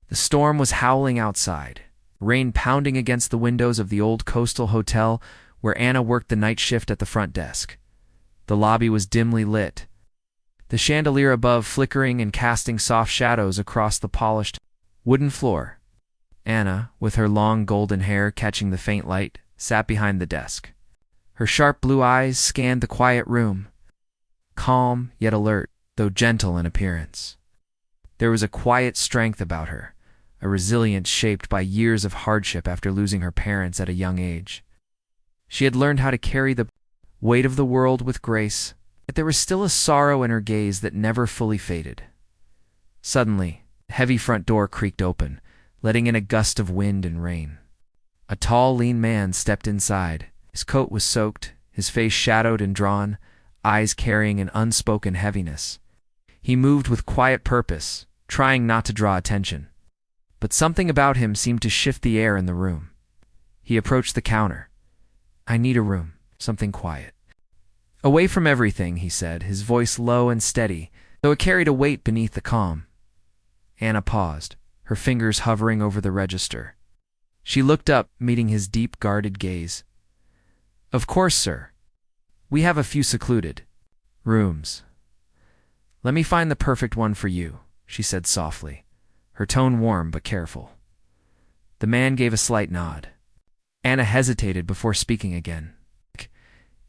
The storm was howling outside, rain pounding against the windows of the old coastal hotel where Anna worked the night shift at the front desk. The lobby was dimly lit, the chandelier above flickering and casting soft shadows across the polished wooden floor. Anna, with her long golden hair catching the faint light, sat behind the desk. Her sharp blue eyes scanned the quiet room, calm yet alert, though gentle in appearance. There was a quiet strength about her, a resilience shaped by years of hardship after losing her parents at a young age. She had learned how to carry the weight of the world with grace, yet there was still a sorrow in her gaze that never fully faded. Suddenly, the heavy front door creaked open, letting in a gust of wind and rain. A tall, lean man stepped inside. His coat was soaked, his face shadowed and drawn, eyes carrying an unspoken heaviness. He moved with quiet purpose, trying not to draw attention. But something about him seemed to shift the air in the room. He approached the counter. "I need a room, something quiet." "Away from everything," he said, his voice low and steady, though it carried a weight beneath the calm. Anna paused, her fingers hovering over the register. She looked up, meeting his deep, guarded gaze. "Of course, sir. We have a few secluded rooms. Let me find the perfect one for you," she said softly, her tone warm but careful. The man gave a slight nod. Anna hesitated before speaking again.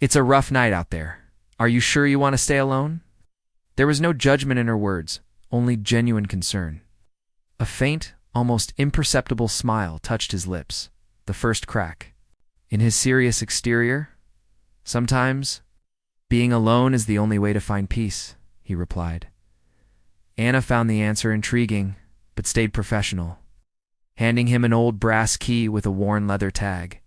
"It's a rough night out there. Are you sure you want to stay alone?" There was no judgment in her words, only genuine concern. A faint, almost imperceptible smile touched his lips, the first crack. In his serious exterior, "Sometimes, being alone is the only way to find peace," he replied. Anna found the answer intriguing, but stayed professional, handing him an old brass key with a worn leather tag.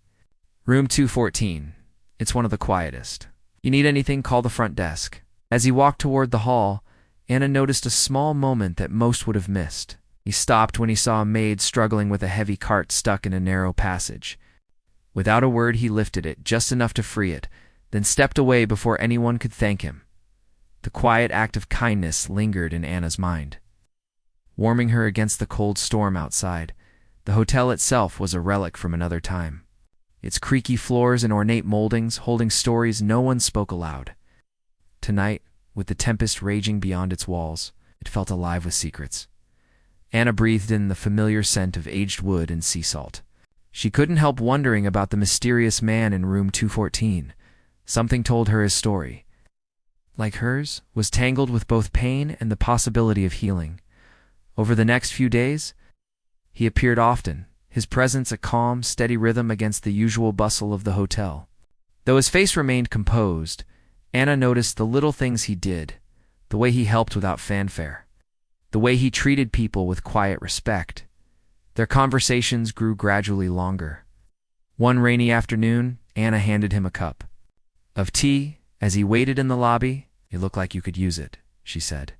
"Room 214. It's one of the quietest. You need anything, call the front desk." As he walked toward the hall, Anna noticed a small moment that most would have missed. He stopped when he saw a maid struggling with a heavy cart stuck in a narrow passage. Without a word, he lifted it, just enough to free it, then stepped away before anyone could thank him. The quiet act of kindness lingered in Anna's mind, warming her against the cold storm outside. The hotel itself was a relic from another time, its creaky floors and ornate moldings holding stories no one spoke aloud. Tonight, with the tempest raging beyond its walls, it felt alive with secrets. Anna breathed in the familiar scent of aged wood and sea salt. She couldn't help wondering about the mysterious man in room 214. Something told her his story, like hers, was tangled with both pain and the possibility of healing. Over the next few days, he appeared often, his presence a calm, steady rhythm against the usual bustle of the hotel. Though his face remained composed, Anna noticed the little things he did, the way he helped without fanfare, the way he treated people with quiet respect. Their conversations grew gradually longer. One rainy afternoon, Anna handed him a cup of tea. As he waited in the lobby, "You look like you could use it," she said.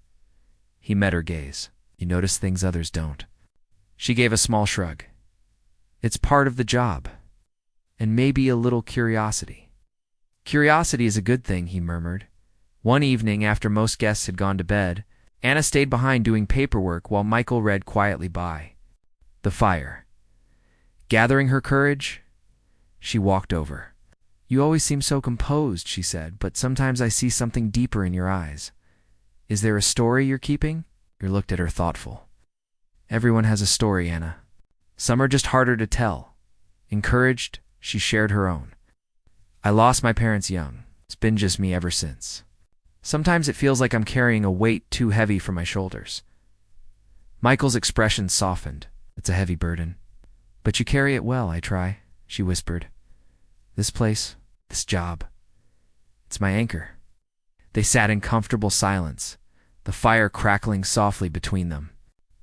He met her gaze. "You notice things others don't." She gave a small shrug. "It's part of the job. And maybe a little curiosity." "Curiosity is a good thing," he murmured. One evening, after most guests had gone to bed, Anna stayed behind doing paperwork while Michael read quietly by the fire. Gathering her courage, she walked over. "You always seem so composed," she said, "but sometimes I see something deeper in your eyes. Is there a story you're keeping?" He looked at her thoughtful. "Everyone has a story, Anna. Some are just harder to tell." Encouraged, she shared her own. "I lost my parents young. It's been just me ever since. Sometimes it feels like I'm carrying a weight too heavy for my shoulders." Michael's expression softened. "It's a heavy burden. But you carry it well, I try," she whispered. "This place, this job, it's my anchor." They sat in comfortable silence, the fire crackling softly between them.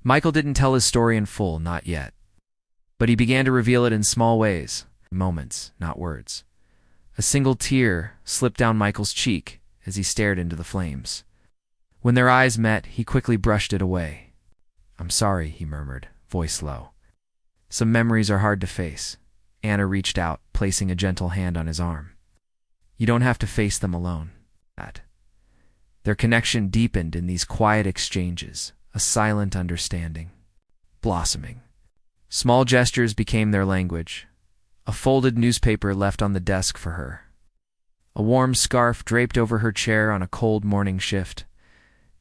Michael didn't tell his story in full, not yet. But he began to reveal it in small ways, moments, not words. A single tear slipped down Michael's cheek as he stared into the flames. When their eyes met, he quickly brushed it away. "I'm sorry," he murmured, voice low. "Some memories are hard to face." Anna reached out, placing a gentle hand on his arm. "You don't have to face them alone." Their connection deepened in these quiet exchanges, a silent understanding. blossoming. Small gestures became their language. A folded newspaper left on the desk for her. A warm scarf draped over her chair on a cold morning shift.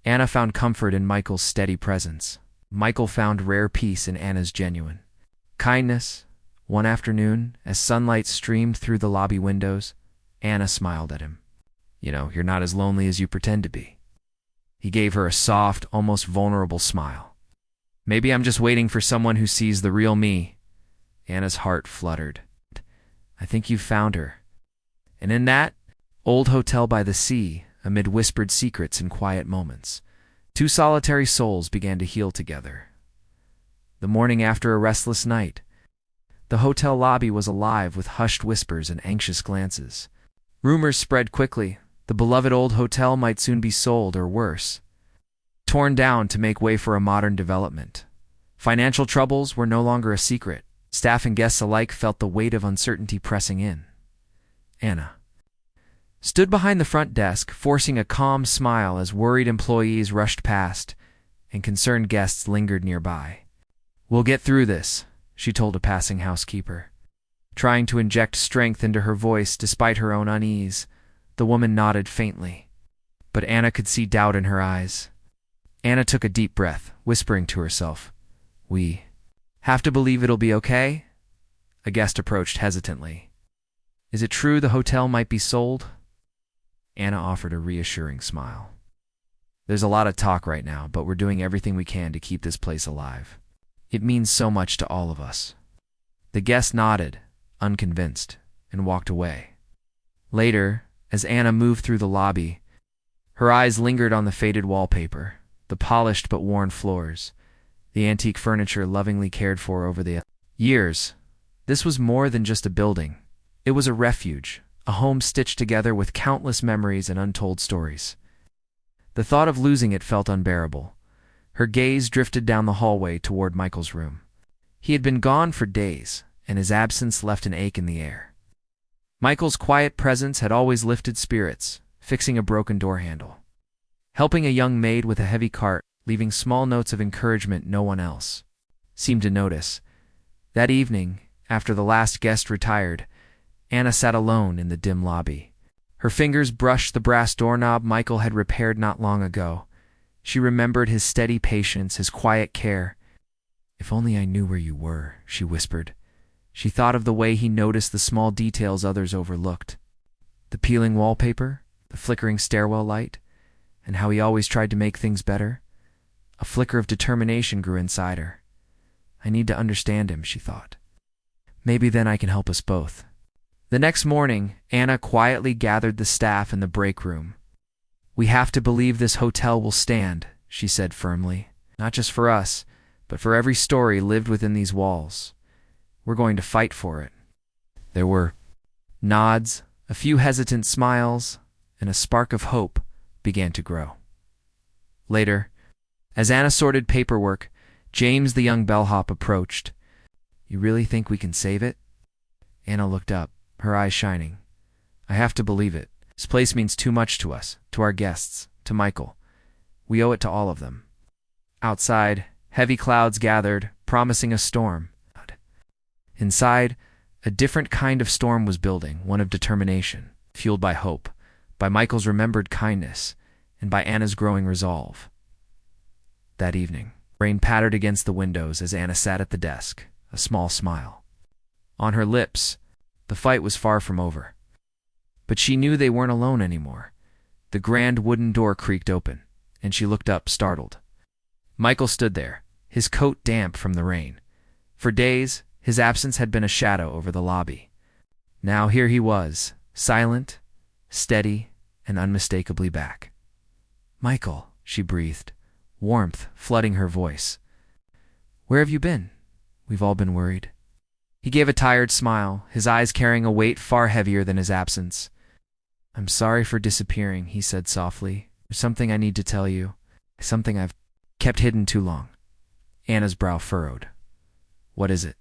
Anna found comfort in Michael's steady presence. Michael found rare peace in Anna's genuine kindness. One afternoon, as sunlight streamed through the lobby windows, Anna smiled at him. You're not as lonely as you pretend to be. He gave her a soft, almost vulnerable smile. Maybe I'm just waiting for someone who sees the real me. Anna's heart fluttered. I think you've found her. And in that old hotel by the sea, amid whispered secrets and quiet moments, two solitary souls began to heal together. The morning after a restless night, the hotel lobby was alive with hushed whispers and anxious glances. Rumors spread quickly. The beloved old hotel might soon be sold, or worse, torn down to make way for a modern development. Financial troubles were no longer a secret. Staff and guests alike felt the weight of uncertainty pressing in. Anna stood behind the front desk, forcing a calm smile as worried employees rushed past and concerned guests lingered nearby. We'll get through this, she told a passing housekeeper. Trying to inject strength into her voice despite her own unease, the woman nodded faintly, but Anna could see doubt in her eyes. Anna took a deep breath, whispering to herself, "We have to believe it'll be okay?" A guest approached hesitantly. "Is it true the hotel might be sold?" Anna offered a reassuring smile. "There's a lot of talk right now, but we're doing everything we can to keep this place alive. It means so much to all of us." The guest nodded, unconvinced, and walked away. Later, as Anna moved through the lobby, her eyes lingered on the faded wallpaper, the polished but worn floors, the antique furniture lovingly cared for over the years. This was more than just a building. It was a refuge, a home stitched together with countless memories and untold stories. The thought of losing it felt unbearable. Her gaze drifted down the hallway toward Michael's room. He had been gone for days, and his absence left an ache in the air. Michael's quiet presence had always lifted spirits, fixing a broken door handle, helping a young maid with a heavy cart, leaving small notes of encouragement no one else seemed to notice. That evening, after the last guest retired, Anna sat alone in the dim lobby. Her fingers brushed the brass doorknob Michael had repaired not long ago. She remembered his steady patience, his quiet care. "If only I knew where you were," she whispered. She thought of the way he noticed the small details others overlooked. The peeling wallpaper, the flickering stairwell light, and how he always tried to make things better. A flicker of determination grew inside her. "I need to understand him," she thought. "Maybe then I can help us both." The next morning, Anna quietly gathered the staff in the break room. "We have to believe this hotel will stand," she said firmly. "Not just for us, but for every story lived within these walls. We're going to fight for it." There were nods, a few hesitant smiles, and a spark of hope began to grow. Later, as Anna sorted paperwork, James the young bellhop approached. "You really think we can save it?" Anna looked up, her eyes shining. "I have to believe it. This place means too much to us, to our guests, to Michael. We owe it to all of them." Outside, heavy clouds gathered, promising a storm. Inside, a different kind of storm was building, one of determination, fueled by hope, by Michael's remembered kindness, and by Anna's growing resolve. That evening, rain pattered against the windows as Anna sat at the desk, a small smile on her lips. The fight was far from over. But she knew they weren't alone anymore. The grand wooden door creaked open, and she looked up, startled. Michael stood there, his coat damp from the rain. For days, his absence had been a shadow over the lobby. Now here he was, silent, steady, and unmistakably back. "Michael," she breathed, warmth flooding her voice. "Where have you been? We've all been worried." He gave a tired smile, his eyes carrying a weight far heavier than his absence. "I'm sorry for disappearing," he said softly. "There's something I need to tell you, something I've kept hidden too long." Anna's brow furrowed. "What is it?"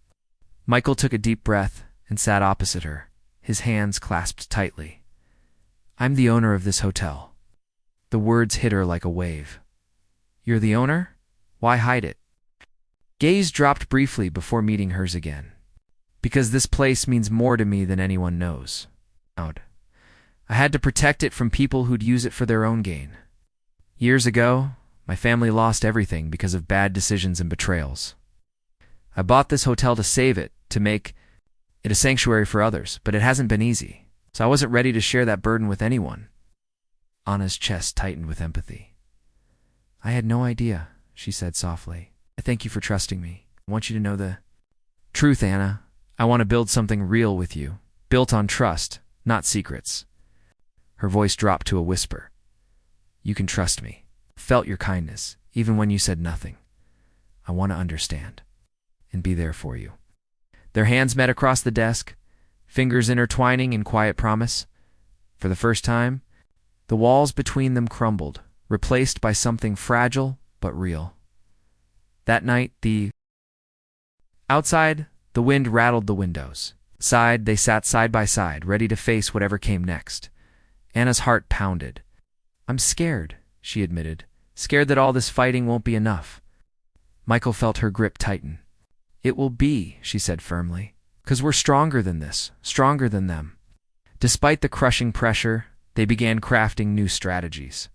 Michael took a deep breath and sat opposite her, his hands clasped tightly. "I'm the owner of this hotel." The words hit her like a wave. "You're the owner? Why hide it?" Gaze dropped briefly before meeting hers again. Because this place means more to me than anyone knows. I had to protect it from people who'd use it for their own gain. Years ago, my family lost everything because of bad decisions and betrayals. I bought this hotel to save it, to make it a sanctuary for others, but it hasn't been easy, so I wasn't ready to share that burden with anyone. Anna's chest tightened with empathy. I had no idea, she said softly. I thank you for trusting me. I want you to know the truth, Anna. I want to build something real with you, built on trust, not secrets. Her voice dropped to a whisper. You can trust me. Felt your kindness, even when you said nothing. I want to understand and be there for you. Their hands met across the desk, fingers intertwining in quiet promise. For the first time, the walls between them crumbled, replaced by something fragile but real. That night, outside, the wind rattled the windows. Inside, they sat side by side, ready to face whatever came next. Anna's heart pounded. I'm scared, she admitted. Scared that all this fighting won't be enough. Michael felt her grip tighten. It will be, she said firmly, 'cause we're stronger than this, stronger than them. Despite the crushing pressure, they began crafting new strategies.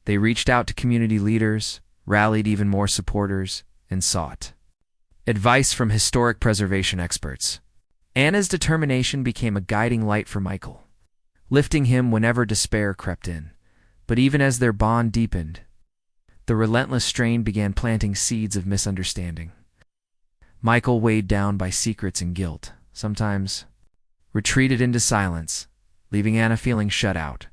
They reached out to community leaders, rallied even more supporters, and sought advice from historic preservation experts. Anna's determination became a guiding light for Michael, lifting him whenever despair crept in. But even as their bond deepened, the relentless strain began planting seeds of misunderstanding. Michael, weighed down by secrets and guilt, sometimes retreated into silence, leaving Anna feeling shut out.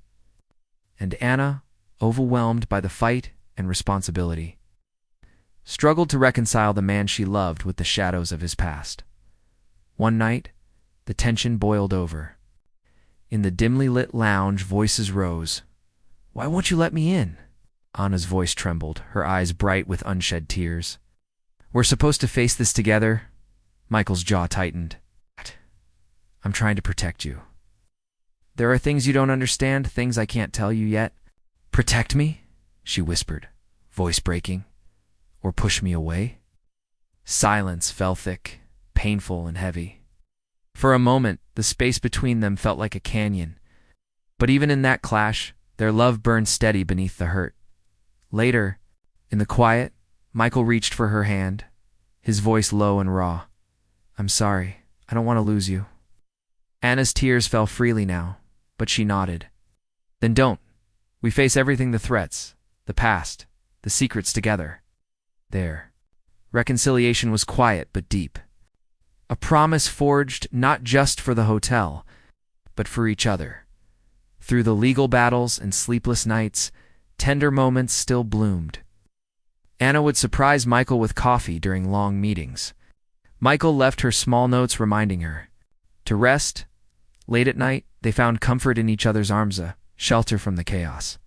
And Anna, overwhelmed by the fight and responsibility, struggled to reconcile the man she loved with the shadows of his past. One night, the tension boiled over. In the dimly lit lounge, voices rose. Why won't you let me in? Anna's voice trembled, her eyes bright with unshed tears. We're supposed to face this together. Michael's jaw tightened. I'm trying to protect you. There are things you don't understand, things I can't tell you yet. Protect me? She whispered, voice breaking. Or push me away? Silence fell thick, painful and heavy. For a moment, the space between them felt like a canyon. But even in that clash, their love burned steady beneath the hurt. Later, in the quiet, Michael reached for her hand, his voice low and raw. I'm sorry. I don't want to lose you. Anna's tears fell freely now, but she nodded. Then don't. We face everything, the threats, the past, the secrets together. There. Reconciliation was quiet but deep. A promise forged not just for the hotel, but for each other. Through the legal battles and sleepless nights, tender moments still bloomed. Anna would surprise Michael with coffee during long meetings. Michael left her small notes reminding her to rest. Late at night, they found comfort in each other's arms, a shelter from the chaos.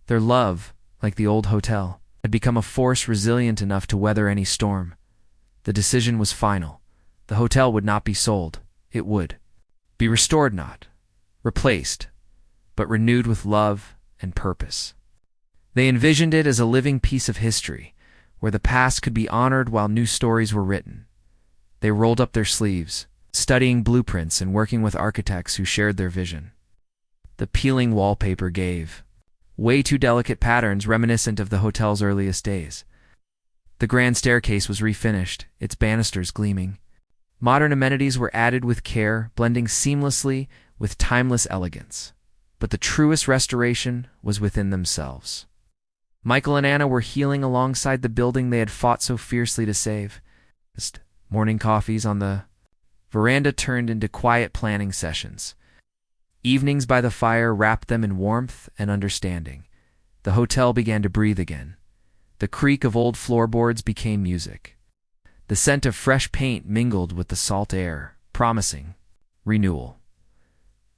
Their love, like the old hotel, had become a force resilient enough to weather any storm. The decision was final. The hotel would not be sold. It would be restored, not replaced, but renewed with love and purpose. They envisioned it as a living piece of history, where the past could be honored while new stories were written. They rolled up their sleeves, studying blueprints and working with architects who shared their vision. The peeling wallpaper gave way too delicate patterns reminiscent of the hotel's earliest days. The grand staircase was refinished, its banisters gleaming. Modern amenities were added with care, blending seamlessly with timeless elegance. But the truest restoration was within themselves. Michael and Anna were healing alongside the building they had fought so fiercely to save. Morning coffees on the veranda turned into quiet planning sessions. Evenings by the fire wrapped them in warmth and understanding. The hotel began to breathe again. The creak of old floorboards became music. The scent of fresh paint mingled with the salt air, promising renewal.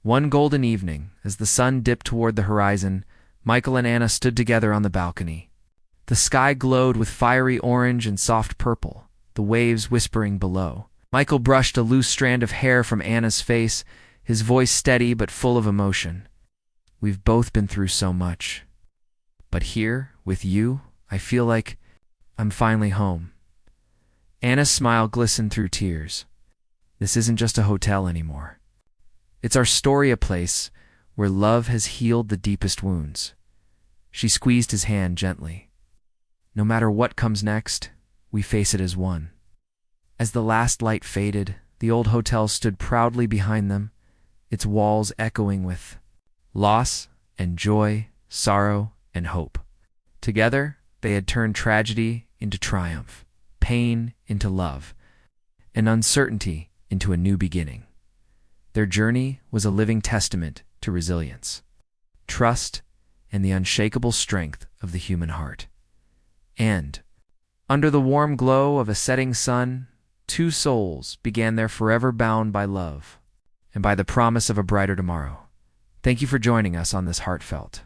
One golden evening, as the sun dipped toward the horizon, Michael and Anna stood together on the balcony. The sky glowed with fiery orange and soft purple, the waves whispering below. Michael brushed a loose strand of hair from Anna's face, his voice steady but full of emotion. We've both been through so much. But here, with you, I feel like I'm finally home. Anna's smile glistened through tears. This isn't just a hotel anymore. It's our story, a place where love has healed the deepest wounds. She squeezed his hand gently. No matter what comes next, we face it as one. As the last light faded, the old hotel stood proudly behind them, its walls echoing with loss and joy, sorrow and hope. Together, they had turned tragedy into triumph, pain into love, and uncertainty into a new beginning. Their journey was a living testament to resilience, trust, and the unshakable strength of the human heart. And, under the warm glow of a setting sun, two souls began their forever bound by love and by the promise of a brighter tomorrow. Thank you for joining us on this heartfelt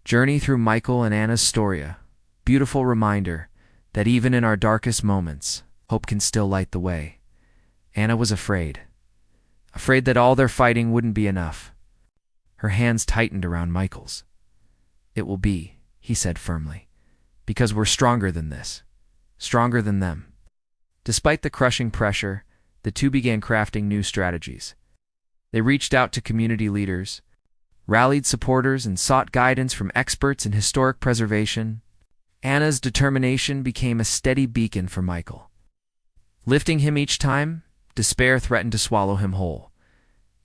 journey through Michael and Anna's story, a beautiful reminder that even in our darkest moments, hope can still light the way. Anna was afraid that all their fighting wouldn't be enough. Her hands tightened around Michael's. It will be, he said firmly, because we're stronger than this, stronger than them. Despite the crushing pressure, the two began crafting new strategies. They reached out to community leaders, rallied supporters, and sought guidance from experts in historic preservation. Anna's determination became a steady beacon for Michael. Lifting him each time, despair threatened to swallow him whole.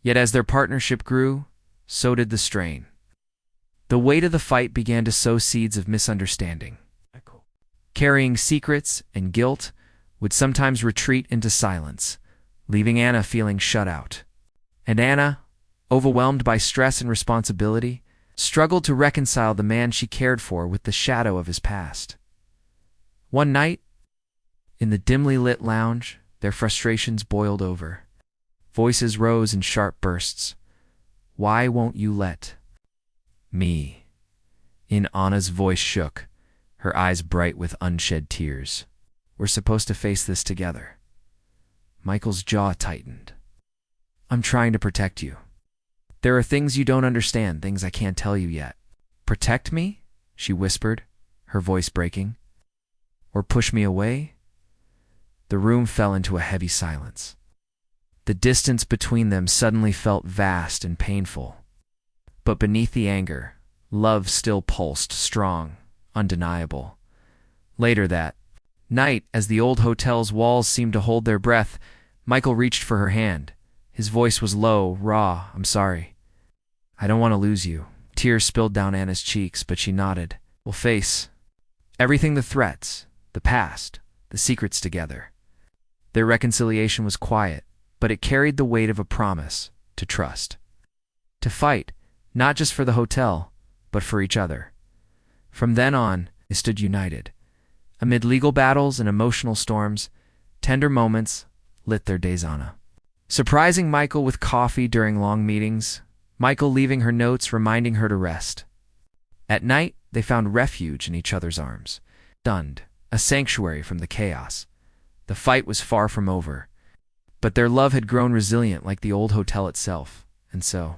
Yet as their partnership grew, so did the strain. The weight of the fight began to sow seeds of misunderstanding. Carrying secrets and guilt would sometimes retreat into silence, leaving Anna feeling shut out. And Anna, overwhelmed by stress and responsibility, struggled to reconcile the man she cared for with the shadow of his past. One night, in the dimly lit lounge, their frustrations boiled over. Voices rose in sharp bursts. Why won't you let me? In Anna's voice shook, her eyes bright with unshed tears. We're supposed to face this together. Michael's jaw tightened. I'm trying to protect you. There are things you don't understand, things I can't tell you yet. Protect me? She whispered, her voice breaking. Or push me away? The room fell into a heavy silence. The distance between them suddenly felt vast and painful. But beneath the anger, love still pulsed, strong, undeniable. Later that night, as the old hotel's walls seemed to hold their breath, Michael reached for her hand. His voice was low, raw. I'm sorry. I don't want to lose you. Tears spilled down Anna's cheeks, but she nodded. We'll face everything, the threats, the past, the secrets together. Their reconciliation was quiet, but it carried the weight of a promise to trust. To fight, not just for the hotel, but for each other. From then on, they stood united. Amid legal battles and emotional storms, tender moments lit their days. Anna surprising Michael with coffee during long meetings, Michael leaving her notes reminding her to rest. At night, they found refuge in each other's arms, stunned, a sanctuary from the chaos. The fight was far from over, but their love had grown resilient like the old hotel itself. And so,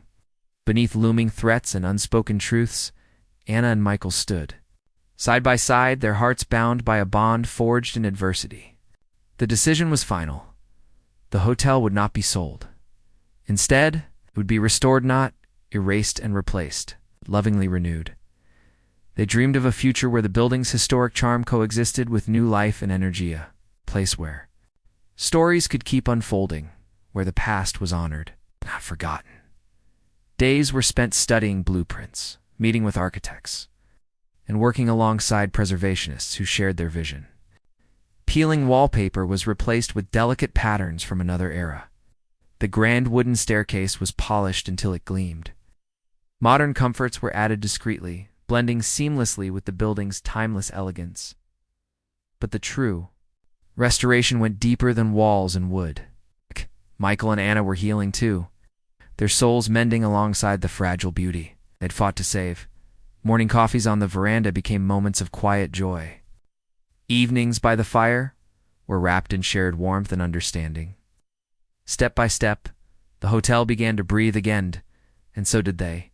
beneath looming threats and unspoken truths, Anna and Michael stood. Side by side, their hearts bound by a bond forged in adversity. The decision was final. The hotel would not be sold. Instead, it would be restored, not erased and replaced, lovingly renewed. They dreamed of a future where the building's historic charm coexisted with new life and energy, a place where stories could keep unfolding, where the past was honored, not forgotten. Days were spent studying blueprints, meeting with architects, and working alongside preservationists who shared their vision. Peeling wallpaper was replaced with delicate patterns from another era. The grand wooden staircase was polished until it gleamed. Modern comforts were added discreetly, blending seamlessly with the building's timeless elegance. But the true restoration went deeper than walls and wood. Michael and Anna were healing too, their souls mending alongside the fragile beauty they'd fought to save. Morning coffees on the veranda became moments of quiet joy. Evenings by the fire were wrapped in shared warmth and understanding. Step by step, the hotel began to breathe again, and so did they.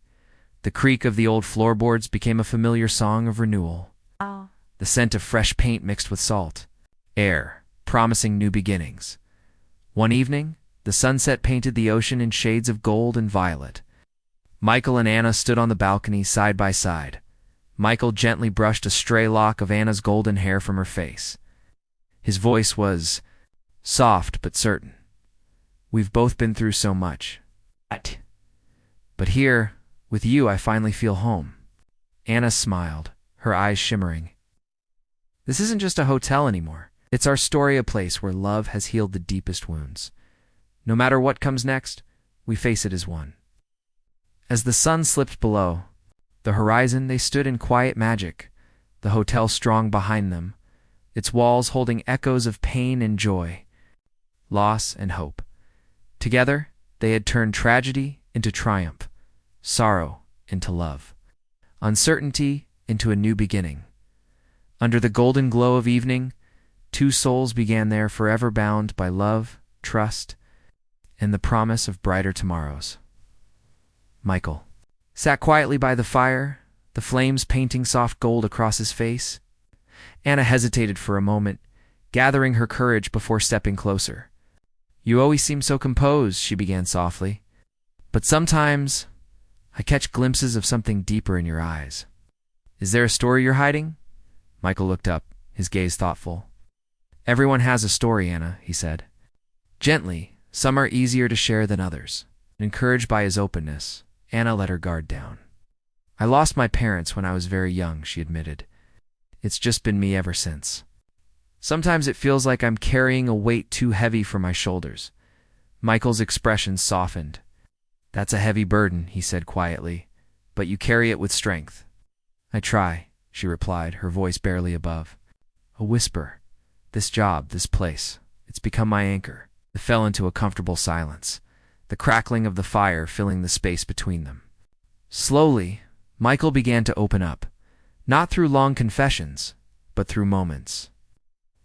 The creak of the old floorboards became a familiar song of renewal. The scent of fresh paint mixed with salt, air, promising new beginnings. One evening, the sunset painted the ocean in shades of gold and violet. Michael and Anna stood on the balcony side by side. Michael gently brushed a stray lock of Anna's golden hair from her face. His voice was soft but certain. "We've both been through so much. But here, with you, I finally feel home." Anna smiled, her eyes shimmering. "This isn't just a hotel anymore. It's our story, a place where love has healed the deepest wounds. No matter what comes next, we face it as one." As the sun slipped below the horizon, they stood in quiet magic, the hotel strong behind them, its walls holding echoes of pain and joy, loss and hope. Together, they had turned tragedy into triumph, sorrow into love, uncertainty into a new beginning. Under the golden glow of evening, two souls began there, forever bound by love, trust, and the promise of brighter tomorrows. Michael sat quietly by the fire, the flames painting soft gold across his face. Anna hesitated for a moment, gathering her courage before stepping closer. "You always seem so composed," she began softly. "But sometimes I catch glimpses of something deeper in your eyes. Is there a story you're hiding?" Michael looked up, his gaze thoughtful. "Everyone has a story, Anna," he said. Gently, some are easier to share than others. Encouraged by his openness, Anna let her guard down. "I lost my parents when I was very young," she admitted. "It's just been me ever since. Sometimes it feels like I'm carrying a weight too heavy for my shoulders." Michael's expression softened. "That's a heavy burden," he said quietly, "but you carry it with strength." "I try," she replied, her voice barely above. A whisper. "This job, this place, it's become my anchor." They fell into a comfortable silence, the crackling of the fire filling the space between them. Slowly, Michael began to open up, not through long confessions, but through moments.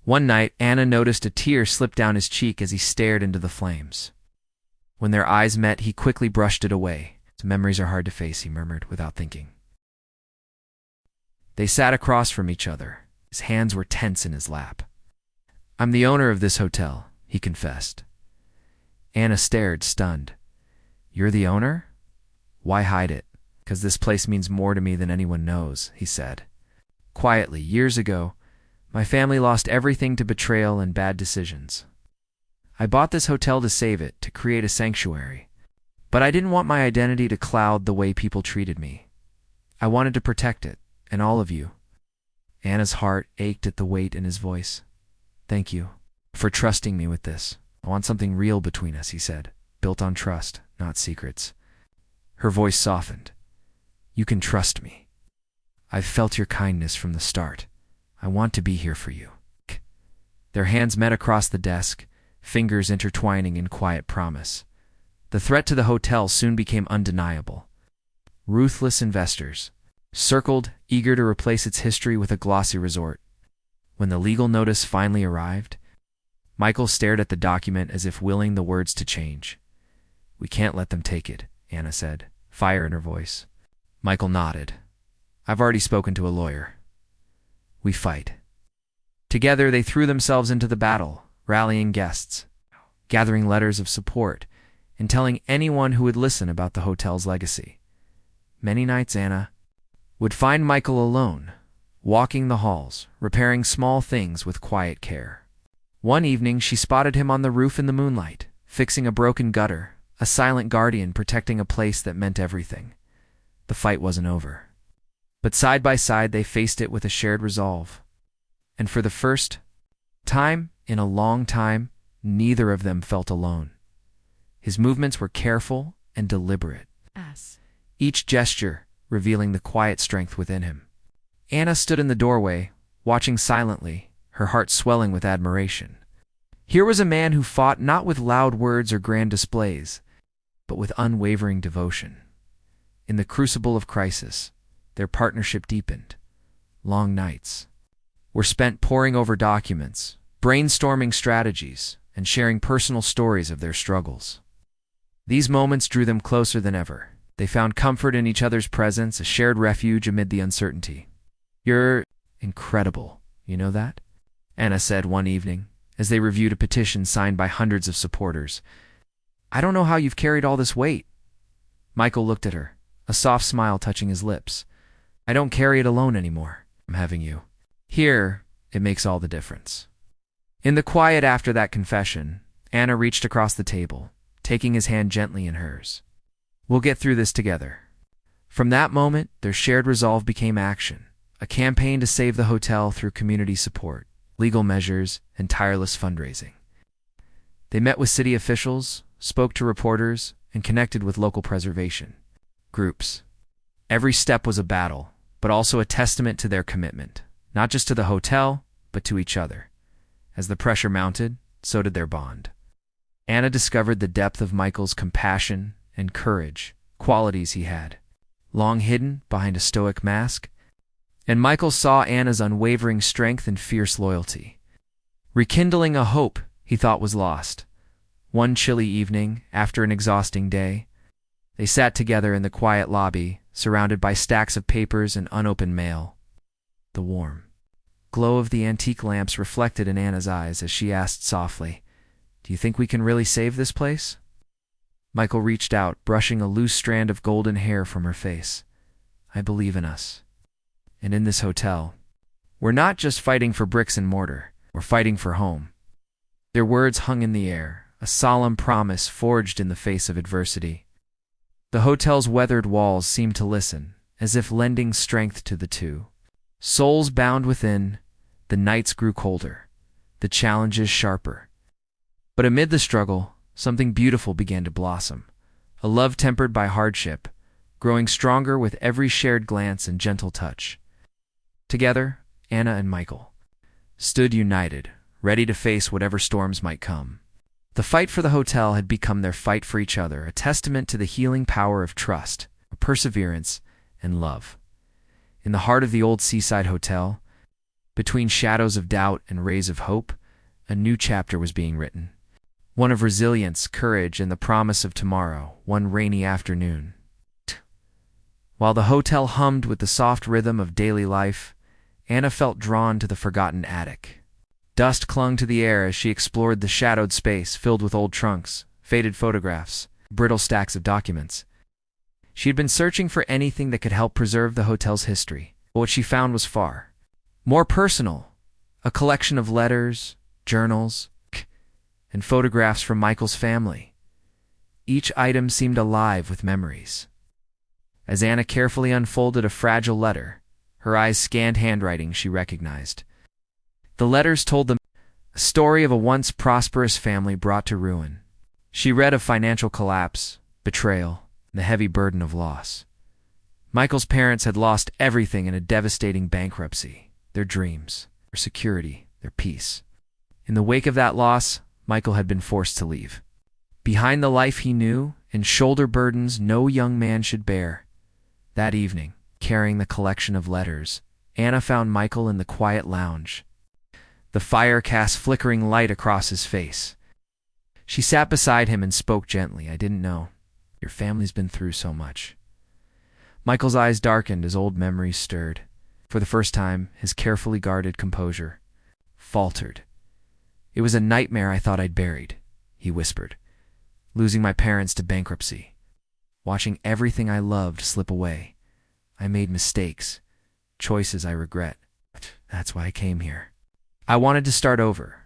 One night, Anna noticed a tear slip down his cheek as he stared into the flames. When their eyes met, he quickly brushed it away. "Memories are hard to face," he murmured without thinking. They sat across from each other. His hands were tense in his lap. "I'm the owner of this hotel," he confessed. Anna stared, stunned. "You're the owner? Why hide it?" "'Cause this place means more to me than anyone knows," he said. Quietly, years ago, my family lost everything to betrayal and bad decisions. I bought this hotel to save it, to create a sanctuary. But I didn't want my identity to cloud the way people treated me. I wanted to protect it, and all of you." Anna's heart ached at the weight in his voice. "Thank you for trusting me with this. I want something real between us," he said, "built on trust, not secrets." Her voice softened. "You can trust me. I've felt your kindness from the start. I want to be here for you." Their hands met across the desk, fingers intertwining in quiet promise. The threat to the hotel soon became undeniable. Ruthless investors circled, eager to replace its history with a glossy resort. When the legal notice finally arrived, Michael stared at the document as if willing the words to change. "We can't let them take it," Anna said, fire in her voice. Michael nodded. "I've already spoken to a lawyer. We fight." Together they threw themselves into the battle, rallying guests, gathering letters of support, and telling anyone who would listen about the hotel's legacy. Many nights Anna would find Michael alone, walking the halls, repairing small things with quiet care. One evening she spotted him on the roof in the moonlight, fixing a broken gutter, a silent guardian protecting a place that meant everything. The fight wasn't over. But side by side they faced it with a shared resolve. And for the first time in a long time, neither of them felt alone. His movements were careful and deliberate, each gesture revealing the quiet strength within him. Anna stood in the doorway, watching silently, her heart swelling with admiration. Here was a man who fought not with loud words or grand displays, but with unwavering devotion. In the crucible of crisis, their partnership deepened. Long nights were spent poring over documents, brainstorming strategies, and sharing personal stories of their struggles. These moments drew them closer than ever. They found comfort in each other's presence, a shared refuge amid the uncertainty. "You're incredible, you know that?" Anna said one evening, as they reviewed a petition signed by hundreds of supporters. "I don't know how you've carried all this weight." Michael looked at her, a soft smile touching his lips. "I don't carry it alone anymore. I'm having you. Here, it makes all the difference." In the quiet after that confession, Anna reached across the table, taking his hand gently in hers. "We'll get through this together." From that moment, their shared resolve became action, a campaign to save the hotel through community support, legal measures, and tireless fundraising. They met with city officials, spoke to reporters, and connected with local preservation groups. Every step was a battle, but also a testament to their commitment, not just to the hotel, but to each other. As the pressure mounted, so did their bond. Anna discovered the depth of Michael's compassion and courage, qualities he had, long hidden behind a stoic mask, and Michael saw Anna's unwavering strength and fierce loyalty, rekindling a hope he thought was lost. One chilly evening, after an exhausting day, they sat together in the quiet lobby, surrounded by stacks of papers and unopened mail. The warm glow of the antique lamps reflected in Anna's eyes as she asked softly, "Do you think we can really save this place?" Michael reached out, brushing a loose strand of golden hair from her face. "I believe in us. And in this hotel, we're not just fighting for bricks and mortar, we're fighting for home." Their words hung in the air, a solemn promise forged in the face of adversity. The hotel's weathered walls seemed to listen, as if lending strength to the two. Souls bound within, the nights grew colder, the challenges sharper. But amid the struggle, something beautiful began to blossom, a love tempered by hardship, growing stronger with every shared glance and gentle touch. Together, Anna and Michael stood united, ready to face whatever storms might come. The fight for the hotel had become their fight for each other, a testament to the healing power of trust, perseverance, and love. In the heart of the old seaside hotel, between shadows of doubt and rays of hope, a new chapter was being written. One of resilience, courage, and the promise of tomorrow, one rainy afternoon. While the hotel hummed with the soft rhythm of daily life, Anna felt drawn to the forgotten attic. Dust clung to the air as she explored the shadowed space filled with old trunks, faded photographs, brittle stacks of documents. She had been searching for anything that could help preserve the hotel's history, but what she found was far more personal, a collection of letters, journals, and photographs from Michael's family. Each item seemed alive with memories. As Anna carefully unfolded a fragile letter, her eyes scanned handwriting she recognized. The letters told them a story of a once prosperous family brought to ruin. She read of financial collapse, betrayal, and the heavy burden of loss. Michael's parents had lost everything in a devastating bankruptcy, their dreams, their security, their peace. In the wake of that loss, Michael had been forced to leave behind the life he knew and shoulder burdens no young man should bear. That evening, carrying the collection of letters, Anna found Michael in the quiet lounge. The fire cast flickering light across his face. She sat beside him and spoke gently. "I didn't know. Your family's been through so much." Michael's eyes darkened as old memories stirred. For the first time, his carefully guarded composure faltered. "It was a nightmare I thought I'd buried," he whispered. "Losing my parents to bankruptcy. Watching everything I loved slip away. I made mistakes, choices I regret. That's why I came here. I wanted to start over.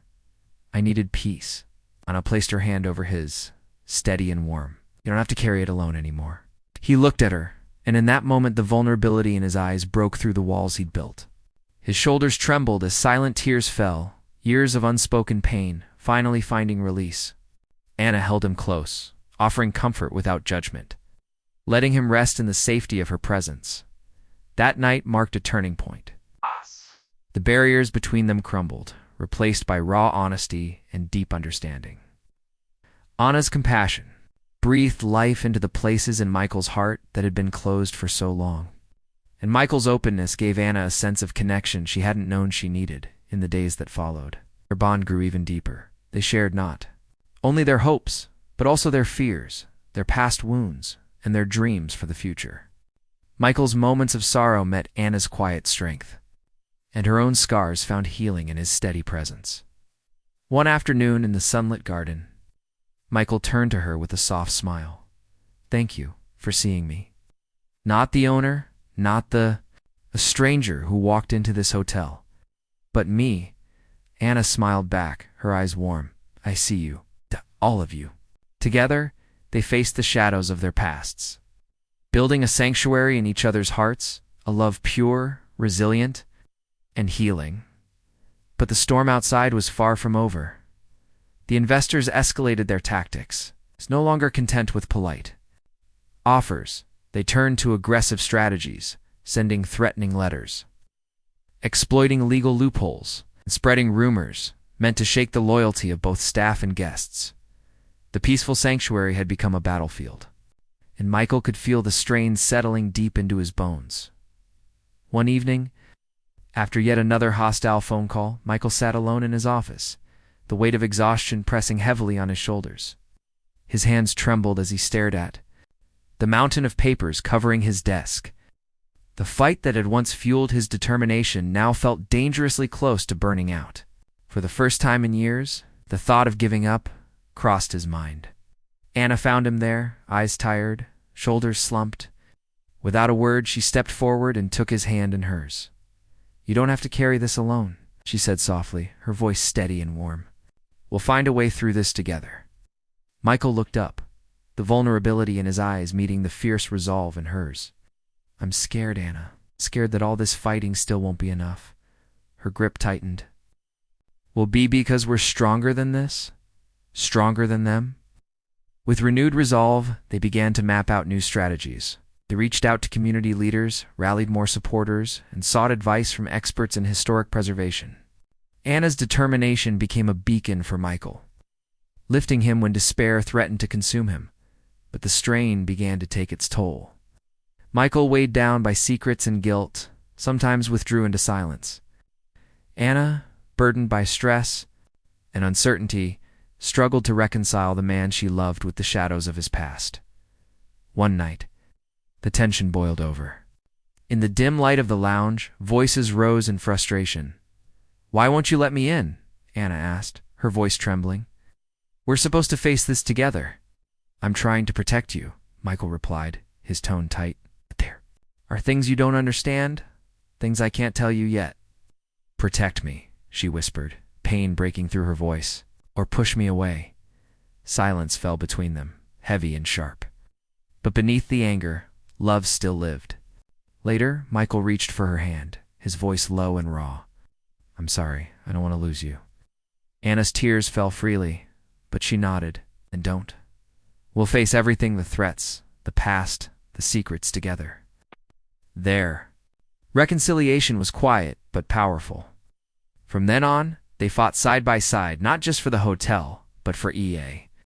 I needed peace." Anna placed her hand over his, steady and warm. "You don't have to carry it alone anymore." He looked at her, and in that moment the vulnerability in his eyes broke through the walls he'd built. His shoulders trembled as silent tears fell, years of unspoken pain finally finding release. Anna held him close, offering comfort without judgment, letting him rest in the safety of her presence. That night marked a turning point. The barriers between them crumbled, replaced by raw honesty and deep understanding. Anna's compassion breathed life into the places in Michael's heart that had been closed for so long. And Michael's openness gave Anna a sense of connection she hadn't known she needed in the days that followed. Their bond grew even deeper. They shared not only their hopes, but also their fears, their past wounds, and their dreams for the future. Michael's moments of sorrow met Anna's quiet strength, and her own scars found healing in his steady presence. One afternoon in the sunlit garden, Michael turned to her with a soft smile. "Thank you for seeing me. Not the owner, not a stranger who walked into this hotel, but me." Anna smiled back, her eyes warm. "I see you, all of you." Together, they faced the shadows of their pasts, building a sanctuary in each other's hearts, a love pure, resilient, and healing. But the storm outside was far from over. The investors escalated their tactics. No longer content with polite offers, they turned to aggressive strategies, sending threatening letters, exploiting legal loopholes, and spreading rumors meant to shake the loyalty of both staff and guests. The peaceful sanctuary had become a battlefield, and Michael could feel the strain settling deep into his bones. One evening, after yet another hostile phone call, Michael sat alone in his office, the weight of exhaustion pressing heavily on his shoulders. His hands trembled as he stared at the mountain of papers covering his desk. The fight that had once fueled his determination now felt dangerously close to burning out. For the first time in years, the thought of giving up crossed his mind. Anna found him there, eyes tired, shoulders slumped. Without a word, she stepped forward and took his hand in hers. "You don't have to carry this alone," she said softly, her voice steady and warm. "We'll find a way through this together." Michael looked up, the vulnerability in his eyes meeting the fierce resolve in hers. "I'm scared, Anna. Scared that all this fighting still won't be enough." Her grip tightened. "Will be because we're stronger than this? Stronger than them?" With renewed resolve, they began to map out new strategies. They reached out to community leaders, rallied more supporters, and sought advice from experts in historic preservation. Anna's determination became a beacon for Michael, lifting him when despair threatened to consume him. But the strain began to take its toll. Michael, weighed down by secrets and guilt, sometimes withdrew into silence. Anna, burdened by stress and uncertainty, struggled to reconcile the man she loved with the shadows of his past. One night, the tension boiled over. In the dim light of the lounge, voices rose in frustration. "Why won't you let me in?" Anna asked, her voice trembling. "We're supposed to face this together." "I'm trying to protect you," Michael replied, his tone tight. "But there are things you don't understand, things I can't tell you yet." "Protect me," she whispered, pain breaking through her voice. "Or push me away." Silence fell between them, heavy and sharp. But beneath the anger, love still lived. Later, Michael reached for her hand, his voice low and raw. "I'm sorry, I don't want to lose you." Anna's tears fell freely, but she nodded. "And don't. We'll face everything, the threats, the past, the secrets together." There. Reconciliation was quiet, but powerful. From then on, they fought side by side, not just for the hotel, but for EA.